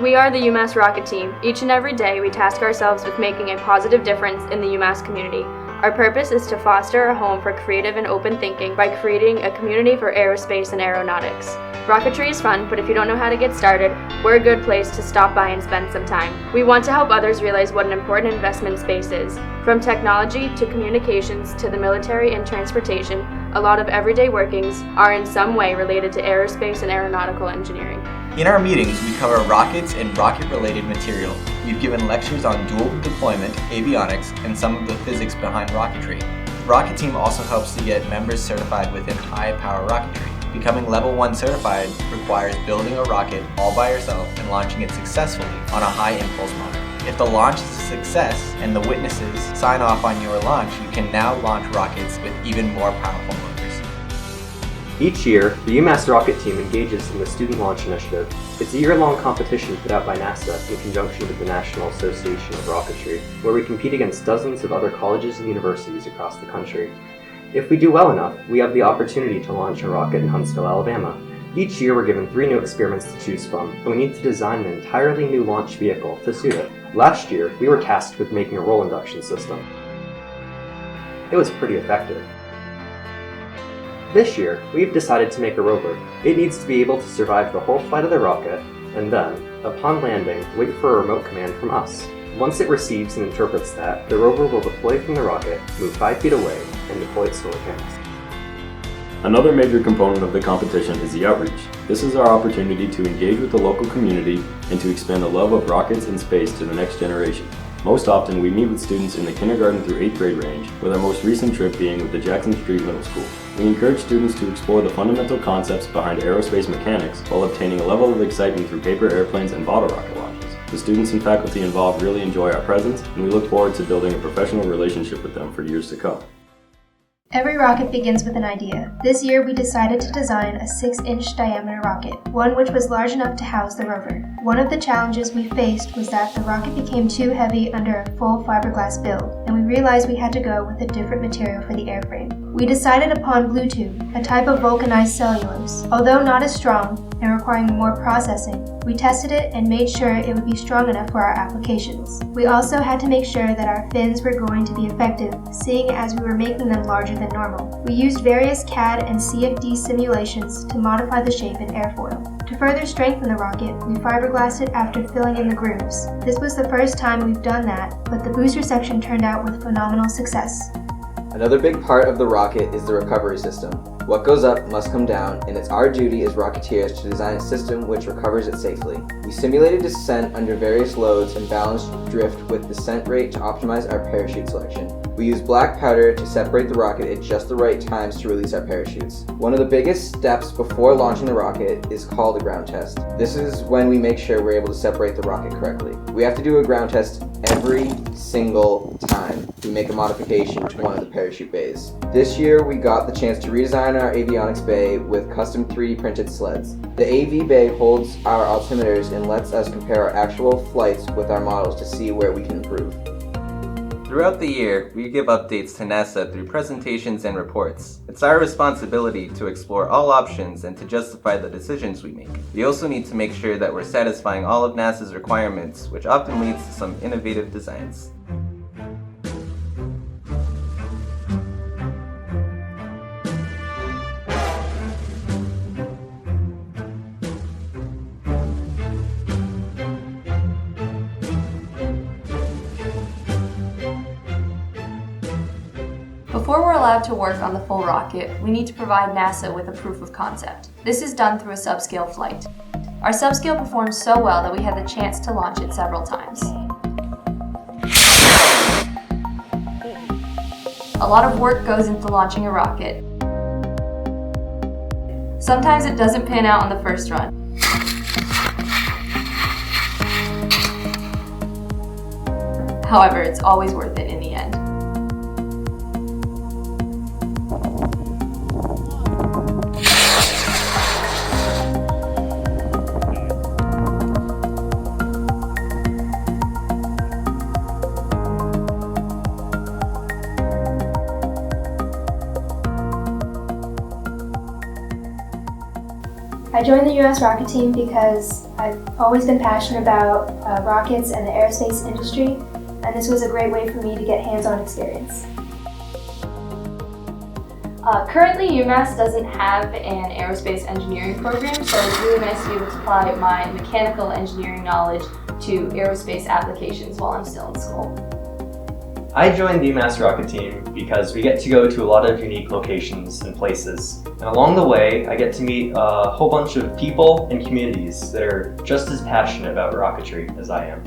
We are the UMass Rocket Team. Each and every day, we task ourselves with making a positive difference in the UMass community. Our purpose is to foster a home for creative and open thinking by creating a community for aerospace and aeronautics. Rocketry is fun, but if you don't know how to get started, we're a good place to stop by and spend some time. We want to help others realize what an important investment space is. From technology to communications to the military and transportation, a lot of everyday workings are in some way related to aerospace and aeronautical engineering. In our meetings, we cover rockets and rocket-related material. We've given lectures on dual deployment, avionics, and some of the physics behind rocketry. The Rocket Team also helps to get members certified within high-power rocketry. Becoming Level 1 certified requires building a rocket all by yourself and launching it successfully on a high-impulse motor. If the launch is a success and the witnesses sign off on your launch, you can now launch rockets with even more powerful motors. Each year, the UMass Rocket Team engages in the Student Launch Initiative. It's a year-long competition put out by NASA in conjunction with the National Association of Rocketry, where we compete against dozens of other colleges and universities across the country. If we do well enough, we have the opportunity to launch a rocket in Huntsville, Alabama. Each year we're given 3 new experiments to choose from, and we need to design an entirely new launch vehicle to suit it. Last year, we were tasked with making a roll induction system. It was pretty effective. This year, we've decided to make a rover. It needs to be able to survive the whole flight of the rocket, and then, upon landing, wait for a remote command from us. Once it receives and interprets that, the rover will deploy from the rocket, move 5 feet away, and deploy its solar panels. Another major component of the competition is the outreach. This is our opportunity to engage with the local community and to expand the love of rockets and space to the next generation. Most often, we meet with students in the kindergarten through 8th grade range, with our most recent trip being with the Jackson Street Middle School. We encourage students to explore the fundamental concepts behind aerospace mechanics while obtaining a level of excitement through paper airplanes and bottle rocket launches. The students and faculty involved really enjoy our presence, and we look forward to building a professional relationship with them for years to come. Every rocket begins with an idea. This year we decided to design a 6-inch diameter rocket, one which was large enough to house the rover. One of the challenges we faced was that the rocket became too heavy under a full fiberglass build, and we realized we had to go with a different material for the airframe. We decided upon blue tube, a type of vulcanized cellulose. Although not as strong and requiring more processing, we tested it and made sure it would be strong enough for our applications. We also had to make sure that our fins were going to be effective, seeing as we were making them larger than normal. We used various CAD and CFD simulations to modify the shape and airfoil. To further strengthen the rocket, we fiberglassed it after filling in the grooves. This was the first time we've done that, but the booster section turned out with phenomenal success. Another big part of the rocket is the recovery system. What goes up must come down, and it's our duty as Rocketeers to design a system which recovers it safely. We simulated descent under various loads and balanced drift with descent rate to optimize our parachute selection. We used black powder to separate the rocket at just the right times to release our parachutes. One of the biggest steps before launching the rocket is called a ground test. This is when we make sure we're able to separate the rocket correctly. We have to do a ground test every single time we make a modification to one of the parachute bays. This year we got the chance to redesign our avionics bay with custom 3D printed sleds. The AV bay holds our altimeters and lets us compare our actual flights with our models to see where we can improve. Throughout the year, we give updates to NASA through presentations and reports. It's our responsibility to explore all options and to justify the decisions we make. We also need to make sure that we're satisfying all of NASA's requirements, which often leads to some innovative designs. Before we're allowed to work on the full rocket, we need to provide NASA with a proof of concept. This is done through a subscale flight. Our subscale performs so well that we had the chance to launch it several times. A lot of work goes into launching a rocket. Sometimes it doesn't pan out on the first run. However, it's always worth it in the end. I joined the UMass Rocket Team because I've always been passionate about rockets and the aerospace industry, and this was a great way for me to get hands-on experience. Currently, UMass doesn't have an aerospace engineering program, so it's really nice to be able to apply my mechanical engineering knowledge to aerospace applications while I'm still in school. I joined the UMass Rocket Team because we get to go to a lot of unique locations and places. And along the way, I get to meet a whole bunch of people and communities that are just as passionate about rocketry as I am.